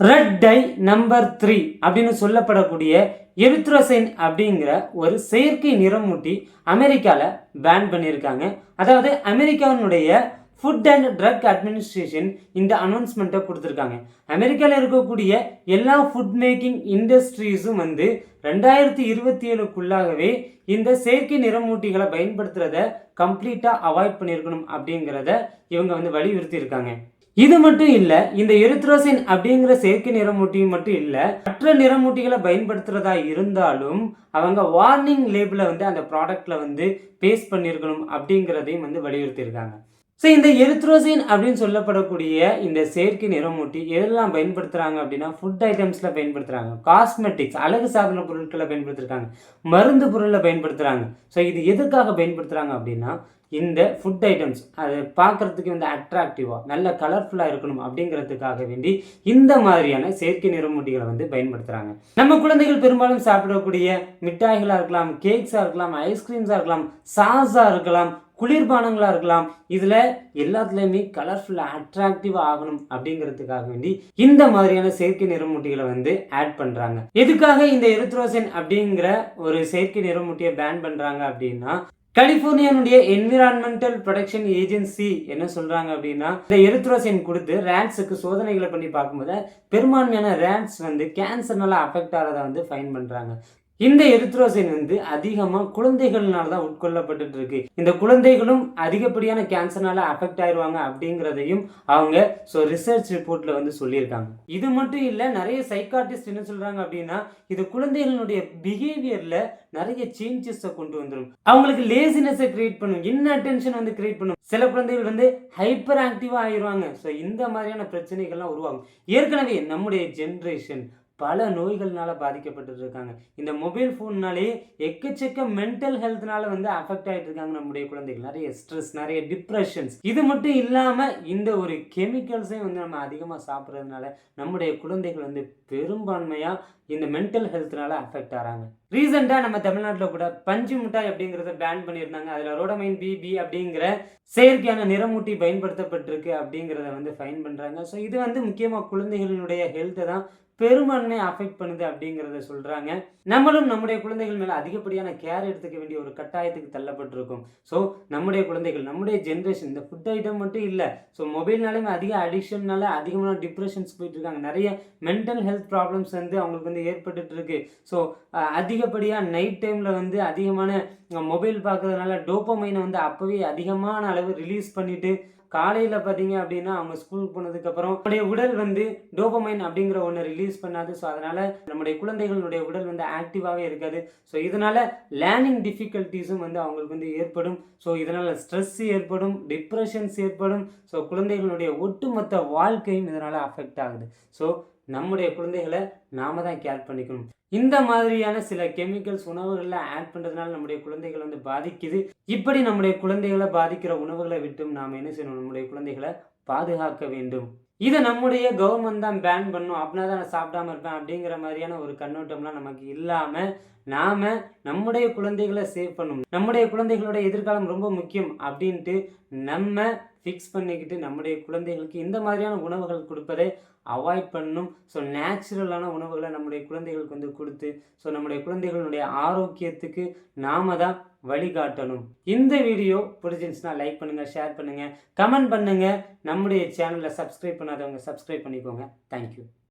Red tie number 3 அப்படின்னு சொல்லப்படக்கூடிய எரித்ரோசைன் அப்படிங்கிற ஒரு செயற்கை நிறமூட்டி அமெரிக்காவில் பேன் பண்ணியிருக்காங்க. அதாவது அமெரிக்காவினுடைய ஃபுட் அண்ட் ட்ரக் அட்மினிஸ்ட்ரேஷன் இந்த அனௌன்ஸ்மெண்ட்டை கொடுத்துருக்காங்க. அமெரிக்காவில் இருக்கக்கூடிய எல்லா ஃபுட் மேக்கிங் இண்டஸ்ட்ரீஸும் 2027க்குள்ளாகவே இந்த செயற்கை நிறமூட்டிகளை பயன்படுத்துறத கம்ப்ளீட்டாக அவாய்ட் பண்ணியிருக்கணும் அப்படிங்கிறத இவங்க வலியுறுத்தி இருக்காங்க. இது மட்டும் இல்ல, இந்த எரித்ரோசின் அப்படிங்கிற செயற்கை நிறமூட்டி மட்டும் இல்ல, மற்ற நிறமூட்டிகளை பயன்படுத்துறதா இருந்தாலும் அவங்க வார்னிங் லேபிள அந்த ப்ராடக்ட்ல பேஸ்ட் பண்ணியிருக்கணும் அப்படிங்கிறதையும் வலியுறுத்தி இருக்காங்க. ஸோ இந்த எரித்ரோசின் அப்படின்னு சொல்லப்படக்கூடிய இந்த செயற்கை நிறமூட்டி எதெல்லாம் பயன்படுத்துகிறாங்க அப்படின்னா, ஃபுட் ஐட்டம்ஸில் பயன்படுத்துகிறாங்க, காஸ்மெட்டிக்ஸ் அழகு சாதன பொருட்களை பயன்படுத்திருக்காங்க, மருந்து பொருளில் பயன்படுத்துகிறாங்க. ஸோ இது எதுக்காக பயன்படுத்துகிறாங்க அப்படின்னா, இந்த ஃபுட் ஐட்டம்ஸ் அதை பார்க்குறதுக்கு அட்ராக்டிவாக நல்ல கலர்ஃபுல்லாக இருக்கணும் அப்படிங்கிறதுக்காக வேண்டி இந்த மாதிரியான செயற்கை நிறமூட்டிகளை பயன்படுத்துகிறாங்க. நம்ம குழந்தைகள் பெரும்பாலும் சாப்பிடக்கூடிய மிட்டாய்களாக இருக்கலாம், கேக்ஸாக இருக்கலாம், ஐஸ்கிரீம்ஸாக இருக்கலாம், சாஸாக இருக்கலாம், குளிர்பானங்களாக இருக்கலாம், இதில் எல்லாத்துலேயுமே கலர்ஃபுல்லாக அட்ராக்டிவாக ஆகணும் அப்படிங்கிறதுக்காக வேண்டி இந்த மாதிரியான செயற்கை நிறமூட்டிகளை ஆட் பண்ணுறாங்க. எதுக்காக இந்த எரித்ரோசின் அப்படிங்கிற ஒரு செயற்கை நிறமூட்டியை பேன் பண்ணுறாங்க அப்படின்னா, கலிபோர்னியானுடைய என்விரான்மெண்டல் ப்ரொடெக்ஷன் ஏஜென்சி என்ன சொல்றாங்க அப்படின்னா, இந்த எரித்ரோசின் கொடுத்து ரேட்ஸுக்கு சோதனைகளை பண்ணி பார்க்கும்போது பெரும்பான்மையான ரேட்ஸ் கேன்சர்னால அஃபெக்ட் ஆகிறத ஃபைன் பண்றாங்க. இந்த எரித்ரோசின் அதிகமாக குழந்தைகள்னால தான் உட்கொள்ளப்பட்டு இருக்கு. இந்த குழந்தைகளும் அதிகப்படியான கேன்சர்னால அஃபெக்ட் ஆயிடுவாங்க அப்படிங்கிறதையும் அவங்க ரிசர்ச் ரிப்போர்ட்ல சொல்லியிருக்காங்க. இது மட்டும் இல்லை, நிறைய சைக்காட்டிஸ்ட் என்ன சொல்றாங்க அப்படின்னா, இது குழந்தைகளுடைய பிஹேவியர்ல நிறைய சேஞ்சஸை கொண்டு வந்துடும். அவங்களுக்கு லேசினஸை கிரியேட் பண்ணும், இன்அட்டென்ஷன் கிரியேட் பண்ணும். சில குழந்தைகள் ஹைப்பர் ஆக்டிவா ஆயிடுவாங்க. ஸோ இந்த மாதிரியான பிரச்சனைகள்லாம் உருவாகும். ஏற்கனவே நம்முடைய ஜென்ரேஷன் பல நோய்கள்னால பாதிக்கப்பட்டு இருக்காங்க. இந்த மொபைல் ஃபோன்னாலே எக்கச்சக்க மென்டல் ஹெல்த்னால அஃபெக்ட் ஆகிட்டு இருக்காங்க நம்முடைய குழந்தைகள். நிறைய ஸ்ட்ரெஸ், நிறைய டிப்ரெஷன்ஸ். இது மட்டும் இல்லாமல் இந்த ஒரு கெமிக்கல்ஸையும் நம்ம அதிகமாக சாப்பிட்றதுனால நம்முடைய குழந்தைகள் பெரும்பான்மையாக இந்த மென்டல் ஹெல்த்னால அஃபெக்ட் ஆகிறாங்க. ரீசெண்டாக நம்ம தமிழ்நாட்டில் கூட பஞ்சு மிட்டாய் அப்படிங்கிறத பேன் பண்ணியிருந்தாங்க. அதில் ரோடமைன் பிபி அப்படிங்கிற செயற்கையான நிறமூட்டி பயன்படுத்தப்பட்டிருக்கு அப்படிங்கிறத ஃபைன் பண்ணுறாங்க. ஸோ இது முக்கியமாக குழந்தைகளினுடைய ஹெல்த்தை தான் பெரும்பான்மையை அஃபெக்ட் பண்ணுது அப்படிங்கிறத சொல்கிறாங்க. நம்மளும் நம்முடைய குழந்தைகள் மேலே அதிகப்படியான கேர் எடுத்துக்க வேண்டிய ஒரு கட்டாயத்துக்கு தள்ளப்பட்டிருக்கும். ஸோ நம்முடைய குழந்தைகள், நம்முடைய ஜென்ரேஷன் இந்த ஃபுட் ஐட்டம் மட்டும் இல்லை, ஸோ மொபைல்னாலுமே அதிக அடிக்ஷன்னால அதிகமான டிப்ரெஷன்ஸ் போயிட்டு இருக்காங்க. நிறைய மென்டல் ஹெல்த் ப்ராப்ளம்ஸ் அவங்களுக்கு ஏற்பட்டுட்டு இருக்கு. ஸோ அதிகப்படியாக நைட் டைமில் அதிகமான மொபைல் பார்க்கறதுனால டோப்பமைனை அப்போவே அதிகமான அளவு ரிலீஸ் பண்ணிட்டு காலையில் பார்த்தீங்க அப்படின்னா அவங்க ஸ்கூலுக்கு போனதுக்கப்புறம் நம்முடைய உடல் டோபமைன் அப்படிங்கிற ஒன்று ரிலீஸ் பண்ணாது. ஸோ அதனால் நம்முடைய குழந்தைகளுடைய உடல் ஆக்டிவாகவே இருக்காது. ஸோ இதனால் லேர்னிங் டிஃபிகல்ட்டிஸும் அவங்களுக்கு ஏற்படும். ஸோ இதனால் ஸ்ட்ரெஸ் ஏற்படும், டிப்ரெஷன்ஸ் ஏற்படும். ஸோ குழந்தைகளுடைய ஒட்டுமொத்த வாழ்க்கையும் இதனால் அஃபெக்ட் ஆகுது. ஸோ நம்முடைய குழந்தைகளை நாம தான் கேர் பண்ணிக்கணும். இந்த மாதிரியான சில கெமிக்கல்ஸ் உணவுகளில் ஆட் பண்ணுறதுனால நம்முடைய குழந்தைகள் பாதிக்குது. இப்படி நம்முடைய குழந்தைகளை பாதிக்கிற உணவுகளை விட்டும் நாம் என்ன செய்யணும், நம்முடைய குழந்தைகளை பாதுகாக்க வேண்டும். இதை நம்முடைய கவர்மெண்ட் தான் பேன் பண்ணும், அப்படின்னா தான் நான் சாப்பிடாம இருப்பேன் அப்படிங்கிற மாதிரியான ஒரு கண்ணோட்டம்லாம் நமக்கு இல்லாமல் நாம் நம்முடைய குழந்தைகளை சேவ் பண்ணணும். நம்முடைய குழந்தைகளோட எதிர்காலம் ரொம்ப முக்கியம் அப்படின்ட்டு நம்ம ஃபிக்ஸ் பண்ணிக்கிட்டு நம்முடைய குழந்தைகளுக்கு இந்த மாதிரியான உணவுகள் கொடுப்பதை அவாய்ட் பண்ணணும். ஸோ நேச்சுரலான உணவுகளை நம்முடைய குழந்தைகளுக்கு கொடுத்து நம்முடைய குழந்தைகளுடைய ஆரோக்கியத்துக்கு நாம தான் வழிகாட்டணும். இந்த வீடியோ பிடிச்சிருந்துச்சுன்னா லைக் பண்ணுங்கள், ஷேர் பண்ணுங்கள், கமெண்ட் பண்ணுங்கள். நம்முடைய சேனலை சப்ஸ்கிரைப் பண்ணாதவங்க சப்ஸ்கிரைப் பண்ணிக்கோங்க. தேங்க்யூ.